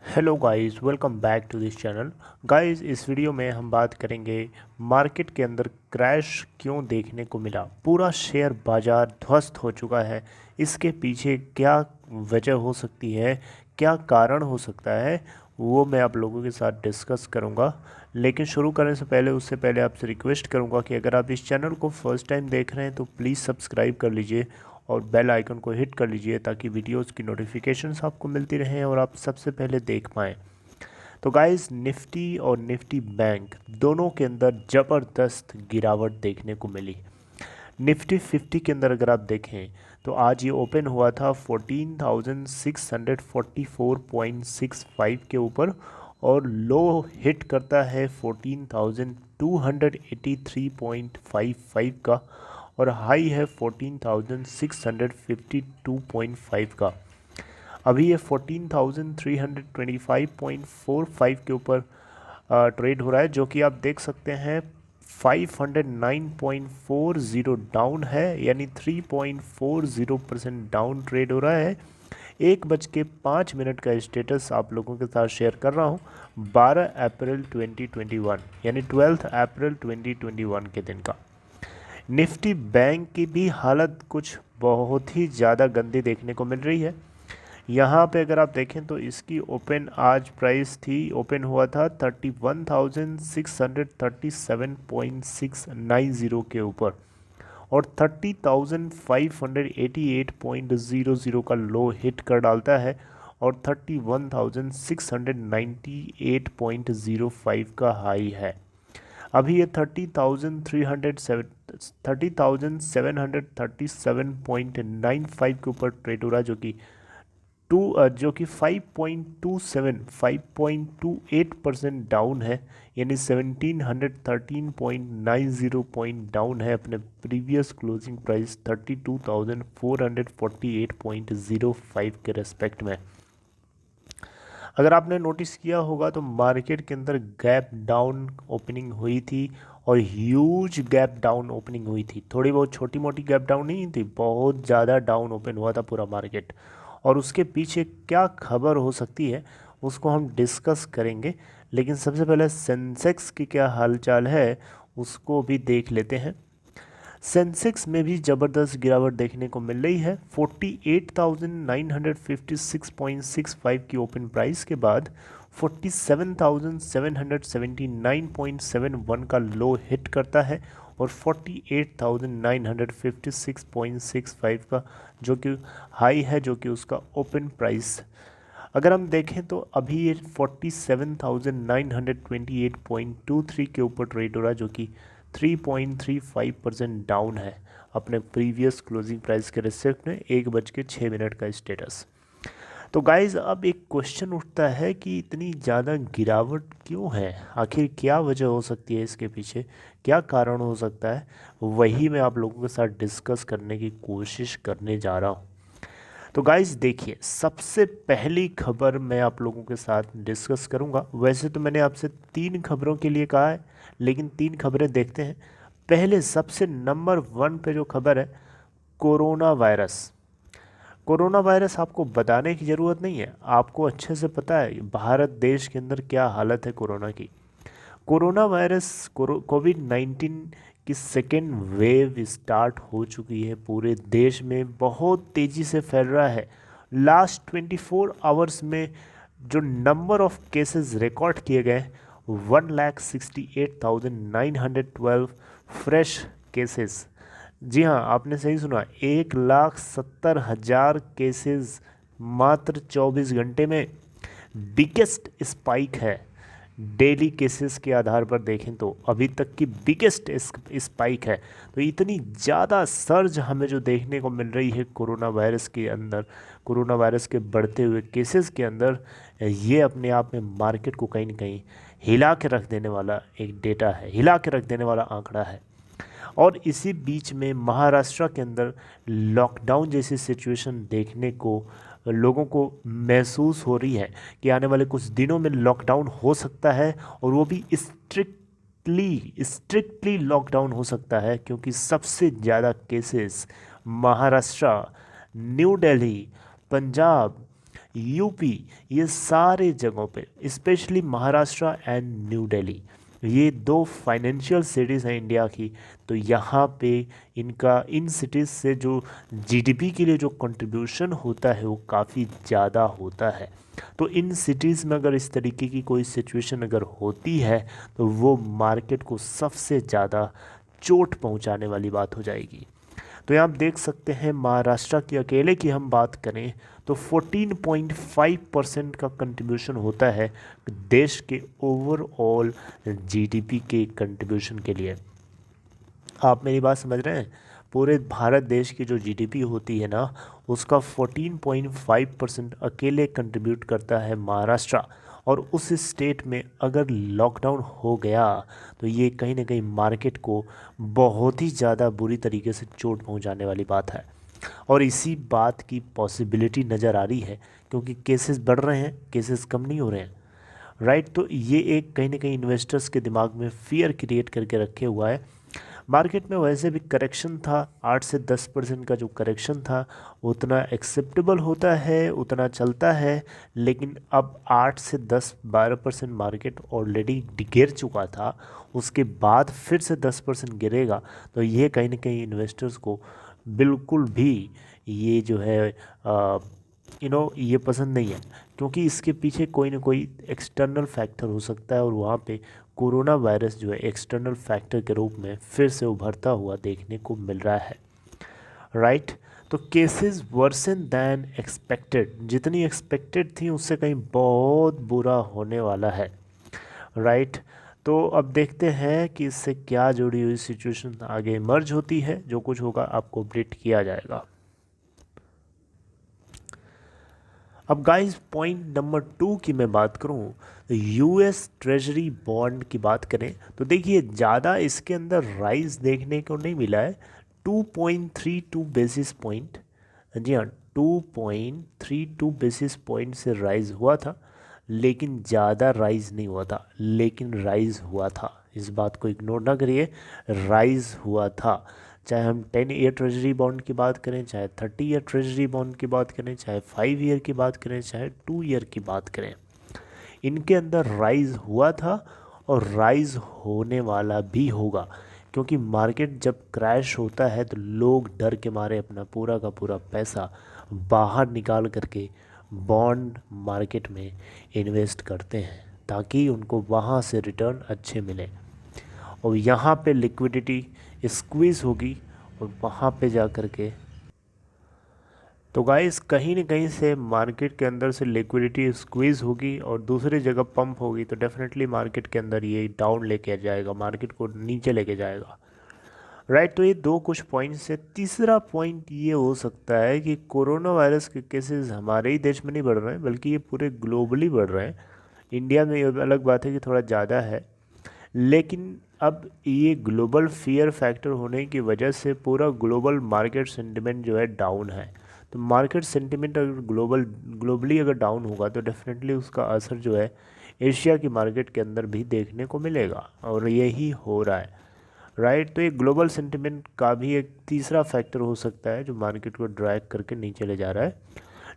Hello guys, welcome back to this channel. Guys, इस video में हम बात करेंगे मार्केट के अंदर क्रैश क्यों देखने को मिला। पूरा शेयर बाजार ध्वस्त हो चुका है। इसके पीछे क्या वजह हो सकती है, क्या कारण हो सकता है, वो मैं आप लोगों के साथ डिस्कस करूंगा। लेकिन शुरू करने से पहले उससे पहले आपसे रिक्वेस्ट करूंगा कि अगर आप इस चैनल को फर्स्ट टाइम देख रहे हैं तो प्लीज़ सब्सक्राइब कर लीजिए और बेल आइकन को हिट कर लीजिए ताकि वीडियोस की नोटिफिकेशंस आपको मिलती रहें और आप सबसे पहले देख पाएँ। तो गाइस, निफ्टी और निफ्टी बैंक दोनों के अंदर ज़बरदस्त गिरावट देखने को मिली। निफ्टी 50 के अंदर अगर आप देखें तो आज ये ओपन हुआ था 14,644.65 के ऊपर और लो हिट करता है 14,283.55 का और हाई है 14,652.5 का। अभी ये 14,325.45 के ऊपर ट्रेड हो रहा है, जो कि आप देख सकते हैं 509.40 डाउन है, यानी 3.40% डाउन ट्रेड हो रहा है। 1:05 का स्टेटस आप लोगों के साथ शेयर कर रहा हूँ। 12 अप्रैल 2021 यानी 12 अप्रैल 2021 के दिन का। निफ्टी बैंक की भी हालत कुछ बहुत ही ज़्यादा गंदी देखने को मिल रही है। यहाँ पे अगर आप देखें तो इसकी ओपन आज प्राइस थी, ओपन हुआ था 31,637.690 के ऊपर और 30,588.00 का लो हिट कर डालता है और 31,698.05 का हाई है। अभी ये 30,737.95 के ऊपर ट्रेड हो रहा है, जो कि 5.28% डाउन है, यानी 1713.90 पॉइंट डाउन है अपने प्रीवियस क्लोजिंग प्राइस 32,448.05 के रेस्पेक्ट में। अगर आपने नोटिस किया होगा तो मार्केट के अंदर गैप डाउन ओपनिंग हुई थी और ह्यूज गैप डाउन ओपनिंग हुई थी। थोड़ी बहुत छोटी मोटी गैप डाउन नहीं थी, बहुत ज़्यादा डाउन ओपन हुआ था पूरा मार्केट। और उसके पीछे क्या खबर हो सकती है उसको हम डिस्कस करेंगे। लेकिन सबसे पहले सेंसेक्स की क्या हालचाल है उसको भी देख लेते हैं। सेंसेक्स में भी ज़बरदस्त गिरावट देखने को मिल रही है। 48,956.65 की ओपन प्राइस के बाद 47,779.71 का लो हिट करता है और 48,956.65 का जो कि हाई है, जो कि उसका ओपन प्राइस। अगर हम देखें तो अभी ये 47,928.23 के ऊपर ट्रेड हो रहा है, जो कि 3.35% डाउन है अपने प्रीवियस क्लोजिंग प्राइस के रिस्पेक्ट में। 1:06 का स्टेटस। तो गाइज, अब एक क्वेश्चन उठता है कि इतनी ज़्यादा गिरावट क्यों है, आखिर क्या वजह हो सकती है इसके पीछे, क्या कारण हो सकता है, वही मैं आप लोगों के साथ डिस्कस करने की कोशिश करने जा रहा हूँ। तो गाइज देखिए, सबसे पहली खबर मैं आप लोगों के साथ डिस्कस करूंगा। वैसे तो मैंने आपसे 3 खबरों के लिए कहा है, लेकिन 3 खबरें देखते हैं। पहले सबसे नंबर 1 पे जो खबर है, कोरोना वायरस। कोरोना वायरस आपको बताने की ज़रूरत नहीं है, आपको अच्छे से पता है भारत देश के अंदर क्या हालत है कोरोना की। कोरोना वायरस कोविड-19 की सेकेंड वेव स्टार्ट हो चुकी है, पूरे देश में बहुत तेज़ी से फैल रहा है। लास्ट 24 आवर्स में जो नंबर ऑफ केसेस रिकॉर्ड किए गए 1,68,912 फ्रेश केसेस। जी हाँ, आपने सही सुना, 1,70,000 केसेस मात्र 24 घंटे में। बिगेस्ट स्पाइक है, डेली केसेस के आधार पर देखें तो अभी तक की बिगेस्ट स्पाइक है। तो इतनी ज़्यादा सर्ज हमें जो देखने को मिल रही है कोरोना वायरस के अंदर, कोरोना वायरस के बढ़ते हुए केसेस के अंदर, ये अपने आप में मार्केट को कहीं ना कहीं हिला के रख देने वाला एक डेटा है, हिला के रख देने वाला आंकड़ा है। और इसी बीच में महाराष्ट्र के अंदर लॉकडाउन जैसी सिचुएशन देखने को लोगों को महसूस हो रही है कि आने वाले कुछ दिनों में लॉकडाउन हो सकता है, और वो भी स्ट्रिक्टली लॉकडाउन हो सकता है, क्योंकि सबसे ज़्यादा cases Maharashtra, new Delhi, Punjab, UP, ये सारे जगहों पे, specially Maharashtra and new Delhi, ये दो फाइनेंशियल सिटीज़ हैं इंडिया की। तो यहाँ पे इनका इन सिटीज़ से जो जीडीपी के लिए जो कंट्रीब्यूशन होता है वो काफ़ी ज़्यादा होता है। तो इन सिटीज़ में अगर इस तरीके की कोई सिचुएशन अगर होती है तो वो मार्केट को सबसे ज़्यादा चोट पहुंचाने वाली बात हो जाएगी। तो यहाँ आप देख सकते हैं महाराष्ट्र की अकेले की हम बात करें तो 14.5% का कंट्रीब्यूशन होता है देश के ओवरऑल जीडीपी के कंट्रीब्यूशन के लिए। आप मेरी बात समझ रहे हैं? पूरे भारत देश की जो जीडीपी होती है ना, उसका 14.5% अकेले कंट्रीब्यूट करता है महाराष्ट्र। और उस स्टेट में अगर लॉकडाउन हो गया तो ये कहीं ना कहीं मार्केट को बहुत ही ज़्यादा बुरी तरीके से चोट पहुंचाने वाली बात है। और इसी बात की पॉसिबिलिटी नज़र आ रही है क्योंकि केसेस बढ़ रहे हैं, केसेस कम नहीं हो रहे हैं, राइट। तो ये एक कहीं ना कहीं इन्वेस्टर्स के दिमाग में फियर क्रिएट करके रखे हुआ है। मार्केट में वैसे भी करेक्शन था, 8 से 10% का जो करेक्शन था उतना एक्सेप्टेबल होता है, उतना चलता है। लेकिन अब 8 से 10-12% मार्केट ऑलरेडी गिर चुका था, उसके बाद फिर से 10% गिरेगा तो ये कहीं ना कहीं इन्वेस्टर्स को बिल्कुल भी ये जो है ये पसंद नहीं है। क्योंकि इसके पीछे कोई ना कोई एक्सटर्नल फैक्टर हो सकता है और वहाँ पे कोरोना वायरस जो है एक्सटर्नल फैक्टर के रूप में फिर से उभरता हुआ देखने को मिल रहा है, राइट। तो केसेस वर्सन दैन एक्सपेक्टेड, जितनी एक्सपेक्टेड थी उससे कहीं बहुत बुरा होने वाला है, राइट। तो अब देखते हैं कि इससे क्या जुड़ी हुई सिचुएशन आगे इमर्ज होती है। जो कुछ होगा आपको अपडेट किया जाएगा। अब गाइस पॉइंट नंबर 2 की मैं बात करूं तो यूएस ट्रेजरी बॉन्ड की बात करें तो देखिए ज़्यादा इसके अंदर राइज देखने को नहीं मिला है। 2.32 बेसिस पॉइंट, जी हाँ 2.32 बेसिस पॉइंट से राइज हुआ था, लेकिन ज़्यादा राइज नहीं हुआ था, लेकिन राइज हुआ था। इस बात को इग्नोर ना करिए, राइज हुआ था। चाहे हम 10 ईयर ट्रेजरी बॉन्ड की बात करें, चाहे 30 ईयर ट्रेजरी बॉन्ड की बात करें, चाहे 5 ईयर की बात करें, चाहे 2 ईयर की बात करें, इनके अंदर राइज हुआ था और राइज होने वाला भी होगा। क्योंकि मार्केट जब क्रैश होता है तो लोग डर के मारे अपना पूरा का पूरा पैसा बाहर निकाल करके बॉन्ड मार्केट में इन्वेस्ट करते हैं ताकि उनको वहाँ से रिटर्न अच्छे मिले। और यहाँ पे लिक्विडिटी स्क्वीज़ होगी और वहाँ पे जा कर के तो गाइस कहीं ना कहीं से मार्केट के अंदर से लिक्विडिटी स्क्वीज़ होगी और दूसरी जगह पंप होगी तो डेफिनेटली मार्केट के अंदर ये डाउन लेके जाएगा, मार्केट को नीचे लेके जाएगा, राइट। तो ये दो कुछ पॉइंट्स है। तीसरा पॉइंट ये हो सकता है कि कोरोना वायरस के केसेस हमारे ही देश में नहीं बढ़ रहे हैं बल्कि ये पूरे ग्लोबली बढ़ रहे हैं। इंडिया में ये अलग बात है कि थोड़ा ज़्यादा है, लेकिन अब ये ग्लोबल फियर फैक्टर होने की वजह से पूरा ग्लोबल मार्केट सेंटिमेंट जो है डाउन है। तो मार्केट सेंटिमेंट अगर ग्लोबली अगर डाउन होगा तो डेफिनेटली उसका असर जो है एशिया की मार्केट के अंदर भी देखने को मिलेगा और यही हो रहा है, राइट। तो ये ग्लोबल सेंटिमेंट का भी एक तीसरा फैक्टर हो सकता है जो मार्केट को ड्रैग करके नीचे ले जा रहा है।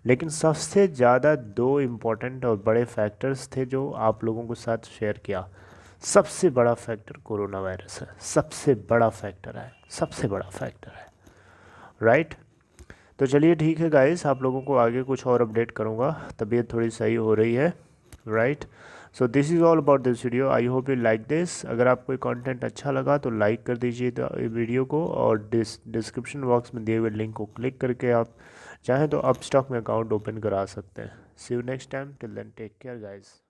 लेकिन सबसे ज़्यादा दो इम्पोर्टेंट और बड़े फैक्टर्स थे जो आप लोगों के साथ शेयर किया। सबसे बड़ा फैक्टर कोरोना वायरस है, सबसे बड़ा फैक्टर है, सबसे बड़ा फैक्टर है, राइट। तो चलिए ठीक है गाइस, आप लोगों को आगे कुछ और अपडेट करूँगा, तबीयत थोड़ी सही हो रही है, right. So this is all about this video, I hope you like this. अगर आपको कंटेंट अच्छा लगा तो लाइक कर दीजिए वीडियो को और डिस्क्रिप्शन बॉक्स में दिए हुए लिंक को क्लिक करके आप चाहें तो अपस्टॉक में अकाउंट ओपन करा सकते हैं। See you next time, till then take care guys.